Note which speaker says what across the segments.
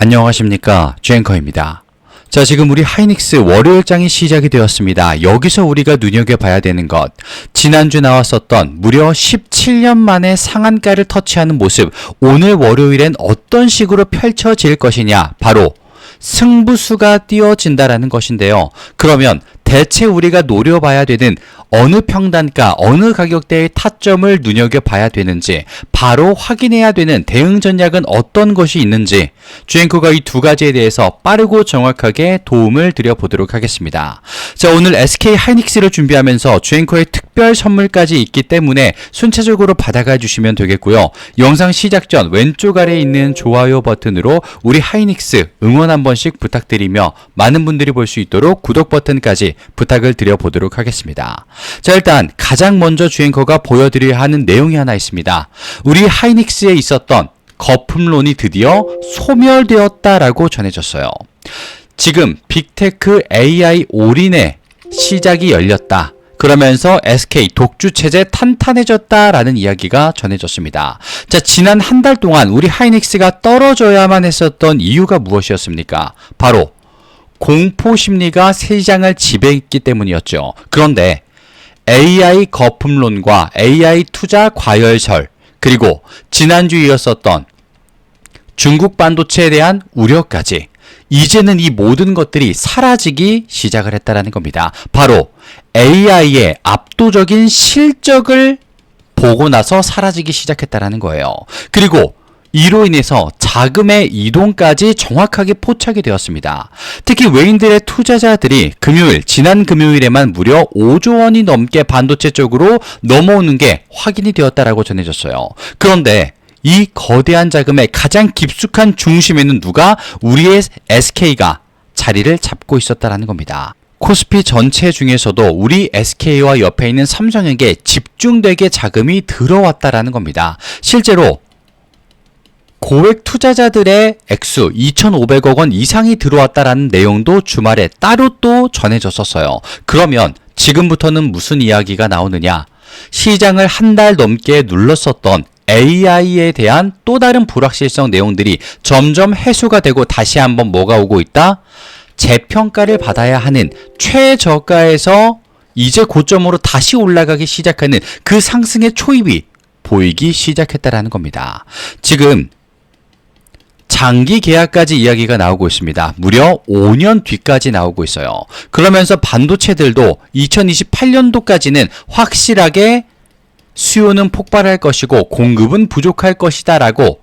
Speaker 1: 안녕하십니까, 주앵커입니다. 자, 지금 우리 하이닉스 월요일장이 시작이 되었습니다. 여기서 우리가 눈여겨봐야 되는 것, 지난주 나왔었던 무려 17년 만에 상한가를 터치하는 모습, 오늘 월요일엔 어떤 식으로 펼쳐질 것이냐, 바로 승부수가 띄어진다라는 것인데요. 그러면 대체 우리가 노려봐야 되는 어느 평단가, 어느 가격대의 타점을 눈여겨봐야 되는지, 바로 확인해야 되는 대응 전략은 어떤 것이 있는지, 주앵커가 이 두 가지에 대해서 빠르고 정확하게 도움을 드려보도록 하겠습니다. 자, 오늘 SK 하이닉스를 준비하면서 주앵커의 특별 선물까지 있기 때문에 순차적으로 받아가 주시면 되겠고요. 영상 시작 전 왼쪽 아래에 있는 좋아요 버튼으로 우리 하이닉스 응원 한 번씩 부탁드리며 많은 분들이 볼 수 있도록 구독 버튼까지 부탁을 드려보도록 하겠습니다. 자, 일단 가장 먼저 주앵커가 보여드려야 하는 내용이 하나 있습니다. 우리 하이닉스에 있었던 거품론이 드디어 소멸되었다라고 전해졌어요. 지금 빅테크 AI 올인의 시작이 열렸다. 그러면서 SK 독주체제 탄탄해졌다라는 이야기가 전해졌습니다. 자, 지난 한 달 동안 우리 하이닉스가 떨어져야만 했었던 이유가 무엇이었습니까? 바로 공포 심리가 시장을 지배했기 때문이었죠. 그런데 AI 거품론과 AI 투자 과열설, 그리고 지난주에 이었었던 중국 반도체에 대한 우려까지, 이제는 이 모든 것들이 사라지기 시작을 했다는 겁니다. 바로 AI의 압도적인 실적을 보고 나서 사라지기 시작했다는 거예요. 그리고 이로 인해서 자금의 이동까지 정확하게 포착이 되었습니다. 특히 외인들의 투자자들이 지난 금요일에만 무려 5조 원이 넘게 반도체 쪽으로 넘어오는 게 확인이 되었다라고 전해졌어요. 그런데 이 거대한 자금의 가장 깊숙한 중심에는 누가? 우리의 SK가 자리를 잡고 있었다라는 겁니다. 코스피 전체 중에서도 우리 SK와 옆에 있는 삼성에게 집중되게 자금이 들어왔다라는 겁니다. 실제로 고액 투자자들의 액수 2,500억 원 이상이 들어왔다라는 내용도 주말에 따로 또 전해졌었어요. 그러면 지금부터는 무슨 이야기가 나오느냐? 시장을 한 달 넘게 눌렀었던 AI에 대한 또 다른 불확실성 내용들이 점점 해소가 되고 다시 한번 뭐가 오고 있다? 재평가를 받아야 하는 최저가에서 이제 고점으로 다시 올라가기 시작하는 그 상승의 초입이 보이기 시작했다라는 겁니다. 지금 장기 계약까지 이야기가 나오고 있습니다. 무려 5년 뒤까지 나오고 있어요. 그러면서 반도체들도 2028년도까지는 확실하게 수요는 폭발할 것이고 공급은 부족할 것이다 라고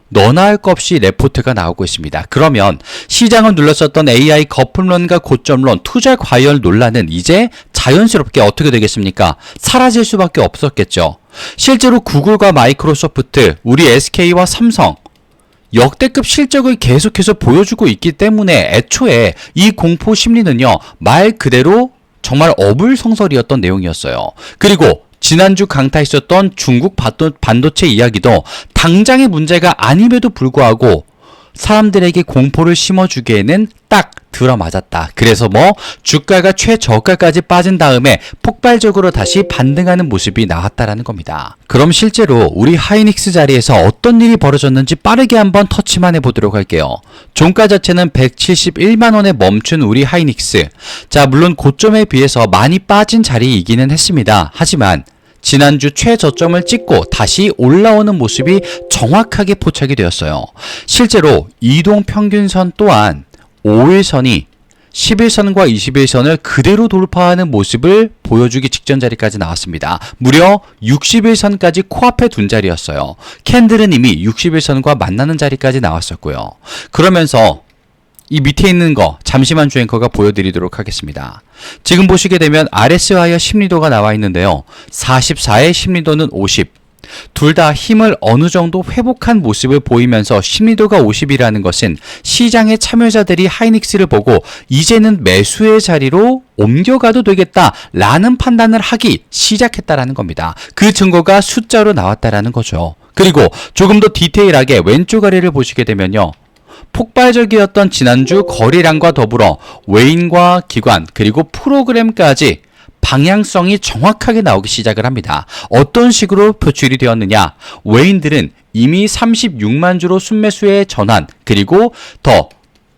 Speaker 1: 너나 할 것 없이 레포트가 나오고 있습니다. 그러면 시장을 눌렀었던 AI 거품론과 고점론, 투자 과열 논란은 이제 자연스럽게 어떻게 되겠습니까? 사라질 수밖에 없었겠죠. 실제로 구글과 마이크로소프트, 우리 SK와 삼성, 역대급 실적을 계속해서 보여주고 있기 때문에 애초에 이 공포 심리는요, 말 그대로 정말 어불성설이었던 내용이었어요. 그리고 지난주 강타했었던 중국 반도체 이야기도 당장의 문제가 아님에도 불구하고 사람들에게 공포를 심어주기에는 딱 들어맞았다. 그래서 주가가 최저가까지 빠진 다음에 폭발적으로 다시 반등하는 모습이 나왔다라는 겁니다. 그럼 실제로 우리 하이닉스 자리에서 어떤 일이 벌어졌는지 빠르게 한번 터치만 해보도록 할게요. 종가 자체는 171만 원에 멈춘 우리 하이닉스. 자, 물론 고점에 비해서 많이 빠진 자리이기는 했습니다. 하지만 지난주 최저점을 찍고 다시 올라오는 모습이 정확하게 포착이 되었어요. 실제로 이동평균선 또한 5일선이 11선과 21선을 그대로 돌파하는 모습을 보여주기 직전 자리까지 나왔습니다. 무려 61선까지 코앞에 둔 자리였어요. 캔들은 이미 61선과 만나는 자리까지 나왔었고요. 그러면서 이 밑에 있는 거 잠시만 주앵커가 보여드리도록 하겠습니다. 지금 보시게 되면 RSI와 심리도가 나와 있는데요. 44의 심리도는 50. 둘 다 힘을 어느 정도 회복한 모습을 보이면서 심리도가 50이라는 것은 시장의 참여자들이 하이닉스를 보고 이제는 매수의 자리로 옮겨가도 되겠다라는 판단을 하기 시작했다라는 겁니다. 그 증거가 숫자로 나왔다라는 거죠. 그리고 조금 더 디테일하게 왼쪽 아래를 보시게 되면요. 폭발적이었던 지난주 거래량과 더불어 외인과 기관 그리고 프로그램까지 방향성이 정확하게 나오기 시작을 합니다. 어떤 식으로 표출이 되었느냐? 외인들은 이미 36만 주로 순매수의 전환, 그리고 더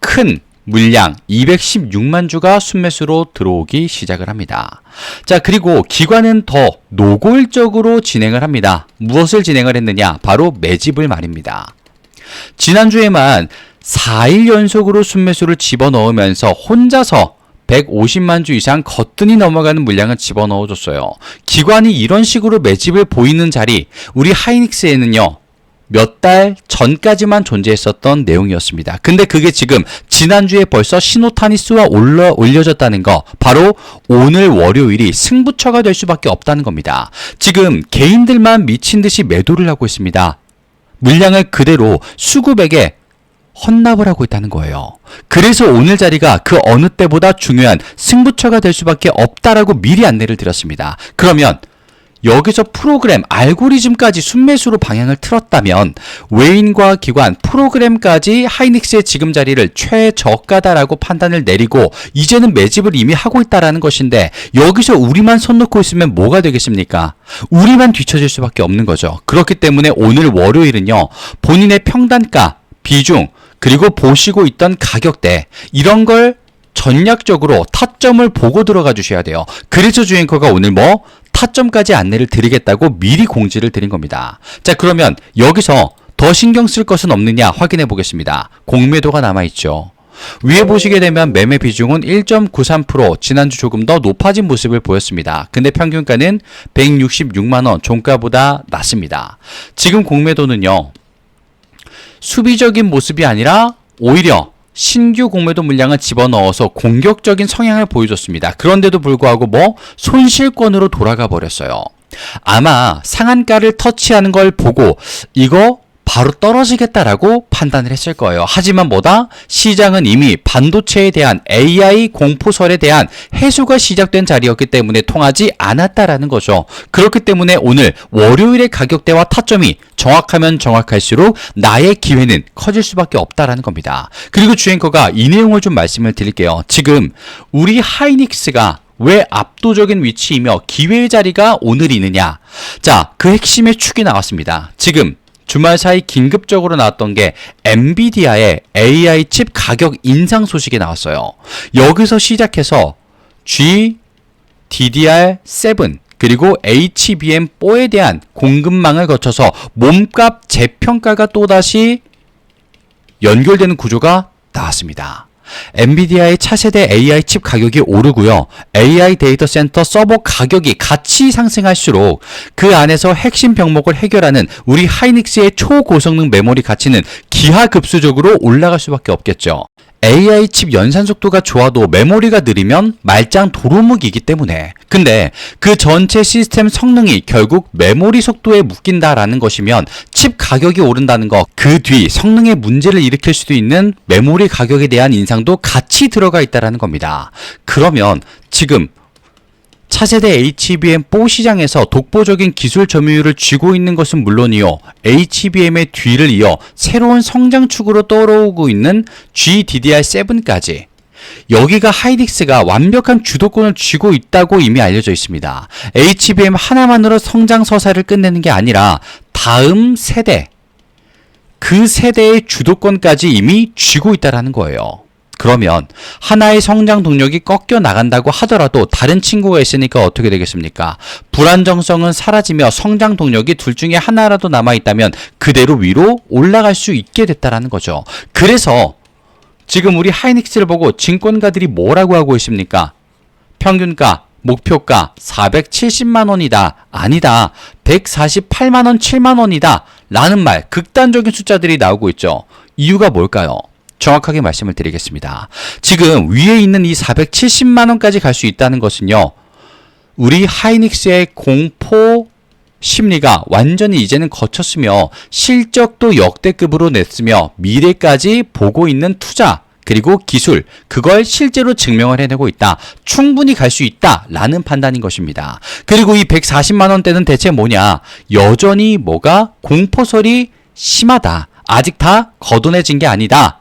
Speaker 1: 큰 물량 216만 주가 순매수로 들어오기 시작을 합니다. 자, 그리고 기관은 더 노골적으로 진행을 합니다. 무엇을 진행을 했느냐? 바로 매집을 말입니다. 지난주에만 4일 연속으로 순매수를 집어넣으면서 혼자서 150만 주 이상 거뜬히 넘어가는 물량을 집어넣어줬어요. 기관이 이런 식으로 매집을 보이는 자리, 우리 하이닉스에는요, 몇 달 전까지만 존재했었던 내용이었습니다. 근데 그게 지금 지난주에 벌써 신호탄이 쏘아 올려졌다는 거, 바로 오늘 월요일이 승부처가 될 수밖에 없다는 겁니다. 지금 개인들만 미친 듯이 매도를 하고 있습니다. 물량을 그대로 수급에게 헌납을 하고 있다는 거예요. 그래서 오늘 자리가 그 어느 때보다 중요한 승부처가 될 수밖에 없다라고 미리 안내를 드렸습니다. 그러면 여기서 프로그램, 알고리즘까지 순매수로 방향을 틀었다면 외인과 기관, 프로그램까지 하이닉스의 지금 자리를 최저가다라고 판단을 내리고 이제는 매집을 이미 하고 있다라는 것인데, 여기서 우리만 손 놓고 있으면 뭐가 되겠습니까? 우리만 뒤처질 수밖에 없는 거죠. 그렇기 때문에 오늘 월요일은요, 본인의 평단가, 비중, 그리고 보시고 있던 가격대, 이런 걸 전략적으로 타점을 보고 들어가 주셔야 돼요. 그래서 주앵커가 오늘 타점까지 안내를 드리겠다고 미리 공지를 드린 겁니다. 자, 그러면 여기서 더 신경 쓸 것은 없느냐 확인해 보겠습니다. 공매도가 남아있죠. 위에 보시게 되면 매매 비중은 1.93%, 지난주 조금 더 높아진 모습을 보였습니다. 근데 평균가는 166만원, 종가보다 낮습니다. 지금 공매도는요, 수비적인 모습이 아니라 오히려 신규 공매도 물량을 집어넣어서 공격적인 성향을 보여줬습니다. 그런데도 불구하고 손실권으로 돌아가 버렸어요. 아마 상한가를 터치하는 걸 보고 이거 바로 떨어지겠다라고 판단을 했을 거예요. 하지만 시장은 이미 반도체에 대한 AI 공포설에 대한 해소가 시작된 자리였기 때문에 통하지 않았다라는 거죠. 그렇기 때문에 오늘 월요일의 가격대와 타점이 정확하면 정확할수록 나의 기회는 커질 수밖에 없다라는 겁니다. 그리고 주앵커가 이 내용을 좀 말씀을 드릴게요. 지금 우리 하이닉스가 왜 압도적인 위치이며 기회의 자리가 오늘이느냐? 자, 그 핵심의 축이 나왔습니다. 지금 주말 사이 긴급적으로 나왔던 게 엔비디아의 AI 칩 가격 인상 소식이 나왔어요. 여기서 시작해서 GDDR7 그리고 HBM4에 대한 공급망을 거쳐서 몸값 재평가가 또다시 연결되는 구조가 나왔습니다. 엔비디아의 차세대 AI 칩 가격이 오르고요. AI 데이터 센터 서버 가격이 같이 상승할수록 그 안에서 핵심 병목을 해결하는 우리 하이닉스의 초고성능 메모리 가치는 기하급수적으로 올라갈 수밖에 없겠죠. AI 칩 연산 속도가 좋아도 메모리가 느리면 말짱 도루묵이기 때문에, 근데 그 전체 시스템 성능이 결국 메모리 속도에 묶인다라는 것이면 칩 가격이 오른다는 거, 그 뒤 성능에 문제를 일으킬 수도 있는 메모리 가격에 대한 인상도 같이 들어가 있다라는 겁니다. 그러면 지금 차세대 HBM4 시장에서 독보적인 기술 점유율을 쥐고 있는 것은 물론이요, HBM의 뒤를 이어 새로운 성장축으로 떠오르고 있는 GDDR7까지 여기가 하이닉스가 완벽한 주도권을 쥐고 있다고 이미 알려져 있습니다. HBM 하나만으로 성장 서사를 끝내는 게 아니라 다음 세대, 그 세대의 주도권까지 이미 쥐고 있다는 거예요. 그러면 하나의 성장 동력이 꺾여 나간다고 하더라도 다른 친구가 있으니까 어떻게 되겠습니까? 불안정성은 사라지며 성장 동력이 둘 중에 하나라도 남아있다면 그대로 위로 올라갈 수 있게 됐다는 거죠. 그래서 지금 우리 하이닉스를 보고 증권가들이 뭐라고 하고 있습니까? 평균가, 목표가 470만 원이다. 아니다. 148만 원, 7만 원이다. 라는 말, 극단적인 숫자들이 나오고 있죠. 이유가 뭘까요? 정확하게 말씀을 드리겠습니다. 지금 위에 있는 이 470만 원까지 갈 수 있다는 것은요, 우리 하이닉스의 공포 심리가 완전히 이제는 거쳤으며 실적도 역대급으로 냈으며 미래까지 보고 있는 투자 그리고 기술, 그걸 실제로 증명을 해내고 있다. 충분히 갈 수 있다 라는 판단인 것입니다. 그리고 이 140만 원대는 대체 뭐냐? 여전히 공포설이 심하다. 아직 다 걷어내진 게 아니다.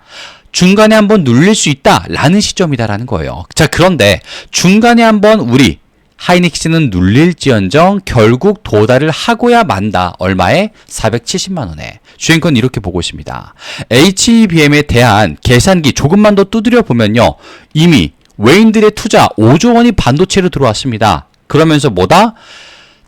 Speaker 1: 중간에 한번 눌릴 수 있다 라는 시점이다라는 거예요. 자, 그런데 중간에 한번 우리 하이닉스는 눌릴지언정 결국 도달을 하고야 만다. 얼마에? 470만 원에. 주행권 이렇게 보고 있습니다. HEBM에 대한 계산기 조금만 더 두드려 보면요. 이미 외인들의 투자 5조 원이 반도체로 들어왔습니다. 그러면서 뭐다?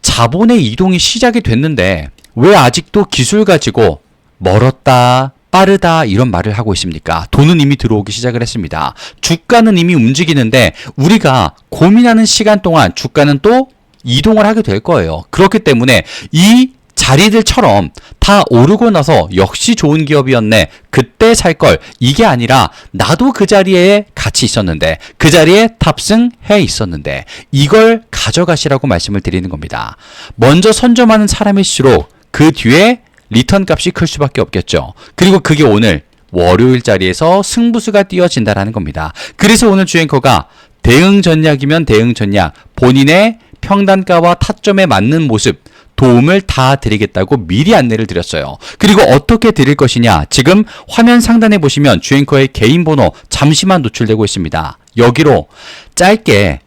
Speaker 1: 자본의 이동이 시작이 됐는데 왜 아직도 기술 가지고 멀었다, 빠르다 이런 말을 하고 있습니까? 돈은 이미 들어오기 시작을 했습니다. 주가는 이미 움직이는데 우리가 고민하는 시간 동안 주가는 또 이동을 하게 될 거예요. 그렇기 때문에 이 자리들처럼 다 오르고 나서 역시 좋은 기업이었네. 그때 살 걸. 이게 아니라 나도 그 자리에 같이 있었는데 그 자리에 탑승해 있었는데 이걸 가져가시라고 말씀을 드리는 겁니다. 먼저 선점하는 사람일수록 그 뒤에 리턴 값이 클 수밖에 없겠죠. 그리고 그게 오늘 월요일 자리에서 승부수가 띄어진다라는 겁니다. 그래서 오늘 주앵커가 대응 전략이면 대응 전략, 본인의 평단가와 타점에 맞는 모습 도움을 다 드리겠다고 미리 안내를 드렸어요. 그리고 어떻게 드릴 것이냐? 지금 화면 상단에 보시면 주앵커의 개인 번호 잠시만 노출되고 있습니다. 여기로 짧게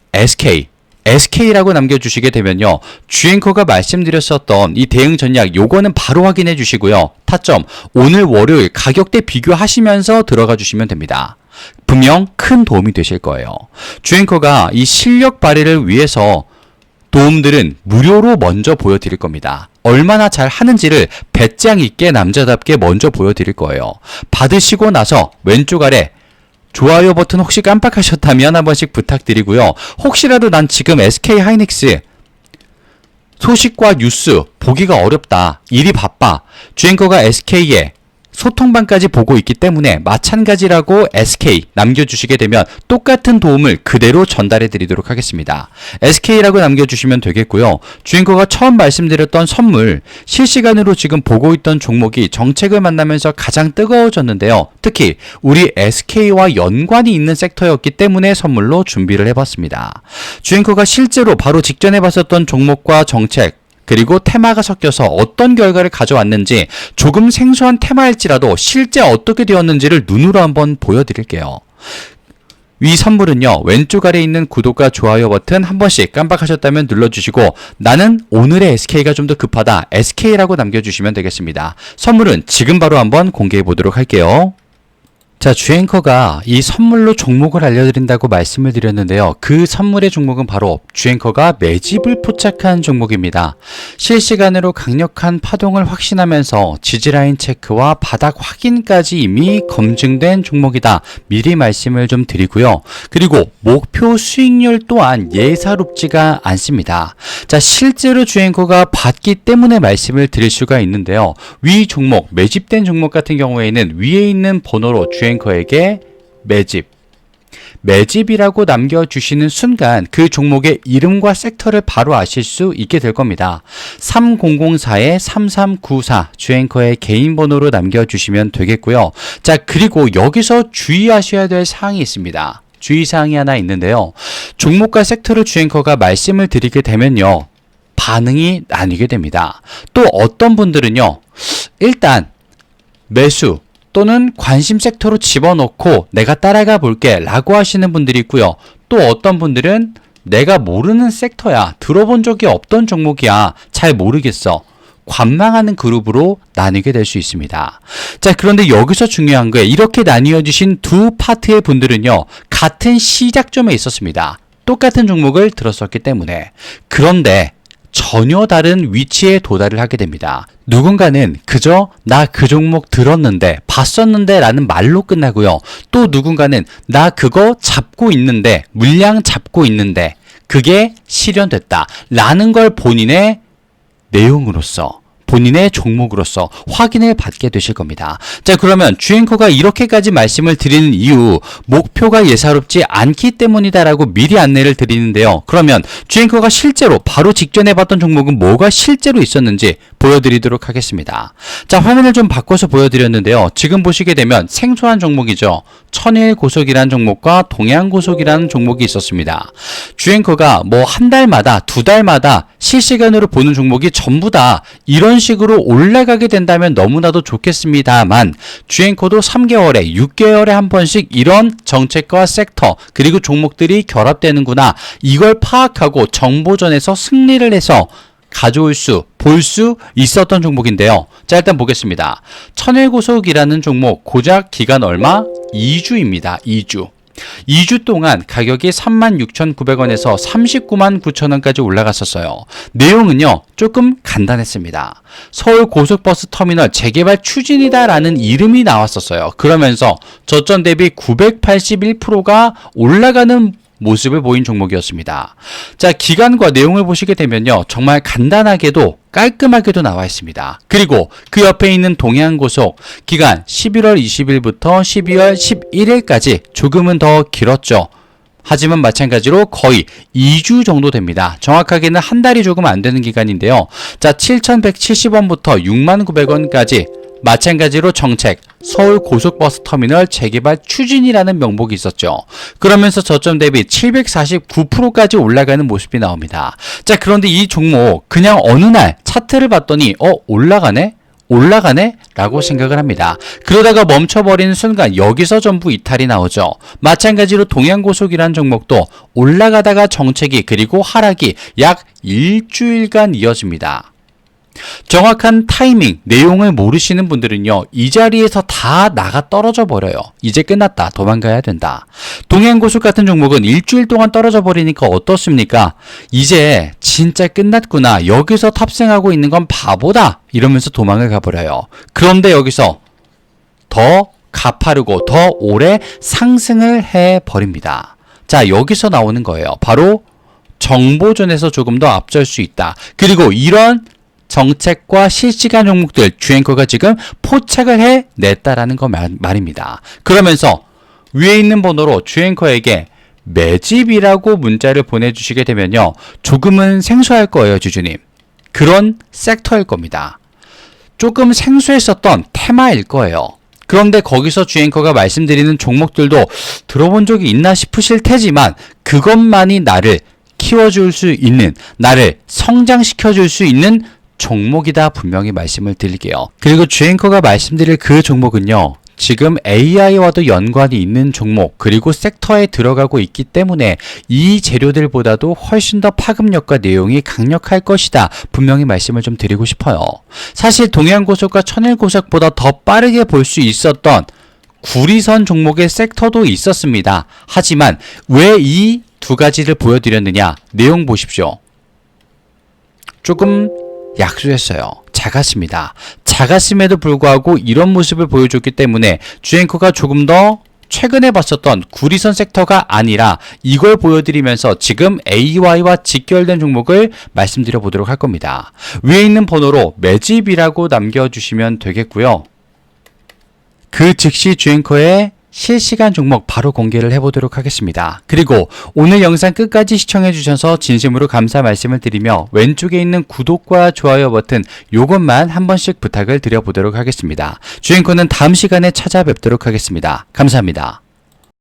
Speaker 1: SK라고 남겨주시게 되면요. 주앵커가 말씀드렸었던 이 대응 전략 요거는 바로 확인해 주시고요. 타점 오늘 월요일 가격대 비교하시면서 들어가 주시면 됩니다. 분명 큰 도움이 되실 거예요. 주앵커가 이 실력 발휘를 위해서 도움들은 무료로 먼저 보여드릴 겁니다. 얼마나 잘 하는지를 배짱 있게 남자답게 먼저 보여드릴 거예요. 받으시고 나서 왼쪽 아래 좋아요 버튼 혹시 깜빡하셨다면 한 번씩 부탁드리고요. 혹시라도 난 지금 SK 하이닉스 소식과 뉴스 보기가 어렵다. 일이 바빠. 주앵커가 SK에 소통방까지 보고 있기 때문에 마찬가지라고 SK 남겨주시게 되면 똑같은 도움을 그대로 전달해 드리도록 하겠습니다. SK라고 남겨주시면 되겠고요. 주앵커가 처음 말씀드렸던 선물 실시간으로 지금 보고 있던 종목이 정책을 만나면서 가장 뜨거워졌는데요. 특히 우리 SK와 연관이 있는 섹터였기 때문에 선물로 준비를 해봤습니다. 주앵커가 실제로 바로 직전에 봤었던 종목과 정책 그리고 테마가 섞여서 어떤 결과를 가져왔는지 조금 생소한 테마일지라도 실제 어떻게 되었는지를 눈으로 한번 보여드릴게요. 이 선물은요. 왼쪽 아래에 있는 구독과 좋아요 버튼 한 번씩 깜빡하셨다면 눌러주시고 나는 오늘의 SK가 좀 더 급하다. SK라고 남겨주시면 되겠습니다. 선물은 지금 바로 한번 공개해 보도록 할게요. 자, 주앵커가 이 선물로 종목을 알려드린다고 말씀을 드렸는데요. 그 선물의 종목은 바로 주앵커가 매집을 포착한 종목입니다. 실시간으로 강력한 파동을 확신하면서 지지라인 체크와 바닥 확인까지 이미 검증된 종목이다. 미리 말씀을 좀 드리고요. 그리고 목표 수익률 또한 예사롭지가 않습니다. 자, 실제로 주앵커가 봤기 때문에 말씀을 드릴 수가 있는데요. 위 종목, 매집된 종목 같은 경우에는 위에 있는 번호로 주앵커에게 매집이라고 남겨주시는 순간 그 종목의 이름과 섹터를 바로 아실 수 있게 될 겁니다. 3004-3394 주앵커의 개인 번호로 남겨주시면 되겠고요. 자, 그리고 여기서 주의하셔야 될 사항이 있습니다. 주의사항이 하나 있는데요. 종목과 섹터를 주앵커가 말씀을 드리게 되면요. 반응이 나뉘게 됩니다. 또 어떤 분들은요. 일단 매수 또는 관심 섹터로 집어넣고 내가 따라가 볼게 라고 하시는 분들이 있고요. 또 어떤 분들은 내가 모르는 섹터야. 들어본 적이 없던 종목이야. 잘 모르겠어. 관망하는 그룹으로 나뉘게 될 수 있습니다. 자, 그런데 여기서 중요한 거예요. 이렇게 나뉘어 주신 두 파트의 분들은요. 같은 시작점에 있었습니다. 똑같은 종목을 들었었기 때문에. 그런데 전혀 다른 위치에 도달을 하게 됩니다. 누군가는 그저 나 그 종목 들었는데 봤었는데 라는 말로 끝나고요. 또 누군가는 나 그거 잡고 있는데 물량 잡고 있는데 그게 실현됐다 라는 걸 본인의 내용으로서 본인의 종목으로서 확인을 받게 되실 겁니다. 자, 그러면 주앵커가 이렇게까지 말씀을 드리는 이유 목표가 예사롭지 않기 때문이다라고 미리 안내를 드리는데요. 그러면 주앵커가 실제로 바로 직전에 봤던 종목은 뭐가 실제로 있었는지 보여드리도록 하겠습니다. 자, 화면을 좀 바꿔서 보여드렸는데요. 지금 보시게 되면 생소한 종목이죠. 천일고속이라는 종목과 동양고속이라는 종목이 있었습니다. 주앵커가 뭐 한 달마다 두 달마다 실시간으로 보는 종목이 전부 다 이런 이런 식으로 올라가게 된다면 너무나도 좋겠습니다만 주앵커도 3개월에 6개월에 한 번씩 이런 정책과 섹터 그리고 종목들이 결합되는구나, 이걸 파악하고 정보전에서 승리를 해서 볼 수 있었던 종목인데요. 자, 일단 보겠습니다. 천일고속이라는 종목 고작 기간 얼마? 2주입니다. 2주 동안 가격이 36,900원에서 399,900원까지 올라갔었어요. 내용은요, 조금 간단했습니다. 서울고속버스 터미널 재개발 추진이다 라는 이름이 나왔었어요. 그러면서 저점 대비 981%가 올라가는 모습을 보인 종목이었습니다. 자, 기간과 내용을 보시게 되면요, 정말 간단하게도 깔끔하게도 나와 있습니다. 그리고 그 옆에 있는 동해안고속 기간 11월 20일부터 12월 11일까지 조금은 더 길었죠. 하지만 마찬가지로 거의 2주 정도 됩니다. 정확하게는 한 달이 조금 안 되는 기간인데요. 자, 7,170원부터 69,000원까지 마찬가지로 정책, 서울고속버스 터미널 재개발 추진이라는 명목이 있었죠. 그러면서 저점 대비 749%까지 올라가는 모습이 나옵니다. 자, 그런데 이 종목 그냥 어느 날 차트를 봤더니 올라가네? 라고 생각을 합니다. 그러다가 멈춰버리는 순간 여기서 전부 이탈이 나오죠. 마찬가지로 동해안고속이라는 종목도 올라가다가 정책이 그리고 하락이 약 일주일간 이어집니다. 정확한 타이밍, 내용을 모르시는 분들은요, 이 자리에서 다 나가 떨어져 버려요. 이제 끝났다, 도망가야 된다. 동해안고속 같은 종목은 일주일 동안 떨어져 버리니까 어떻습니까? 이제 진짜 끝났구나, 여기서 탑승하고 있는 건 바보다, 이러면서 도망을 가버려요. 그런데 여기서 더 가파르고 더 오래 상승을 해버립니다. 자, 여기서 나오는 거예요. 바로 정보전에서 조금 더 앞설 수 있다. 그리고 이런 정책과 실시간 종목들 주앵커가 지금 포착을 해냈다라는 거 말입니다. 그러면서 위에 있는 번호로 주앵커에게 매집이라고 문자를 보내주시게 되면요, 조금은 생소할 거예요, 주주님. 그런 섹터일 겁니다. 조금 생소했었던 테마일 거예요. 그런데 거기서 주앵커가 말씀드리는 종목들도 들어본 적이 있나 싶으실 테지만 그것만이 나를 키워줄 수 있는, 나를 성장시켜줄 수 있는 종목이다, 분명히 말씀을 드릴게요. 그리고 주앵커가 말씀드릴 그 종목은요, 지금 AI와도 연관이 있는 종목 그리고 섹터에 들어가고 있기 때문에 이 재료들보다도 훨씬 더 파급력과 내용이 강력할 것이다, 분명히 말씀을 좀 드리고 싶어요. 사실 동해안고속과 천일고속보다 더 빠르게 볼 수 있었던 구리선 종목의 섹터도 있었습니다. 하지만 왜 이 두 가지를 보여드렸느냐, 내용 보십시오. 조금 약소했어요. 작았습니다. 작았음에도 불구하고 이런 모습을 보여줬기 때문에 주앵커가 조금 더 최근에 봤었던 구리선 섹터가 아니라 이걸 보여드리면서 지금 AY와 직결된 종목을 말씀드려 보도록 할 겁니다. 위에 있는 번호로 매집이라고 남겨주시면 되겠고요. 그 즉시 주앵커의 실시간 종목 바로 공개를 해보도록 하겠습니다. 그리고 오늘 영상 끝까지 시청해주셔서 진심으로 감사 말씀을 드리며 왼쪽에 있는 구독과 좋아요 버튼 요것만 한 번씩 부탁을 드려보도록 하겠습니다. 주앵커는 다음 시간에 찾아뵙도록 하겠습니다. 감사합니다.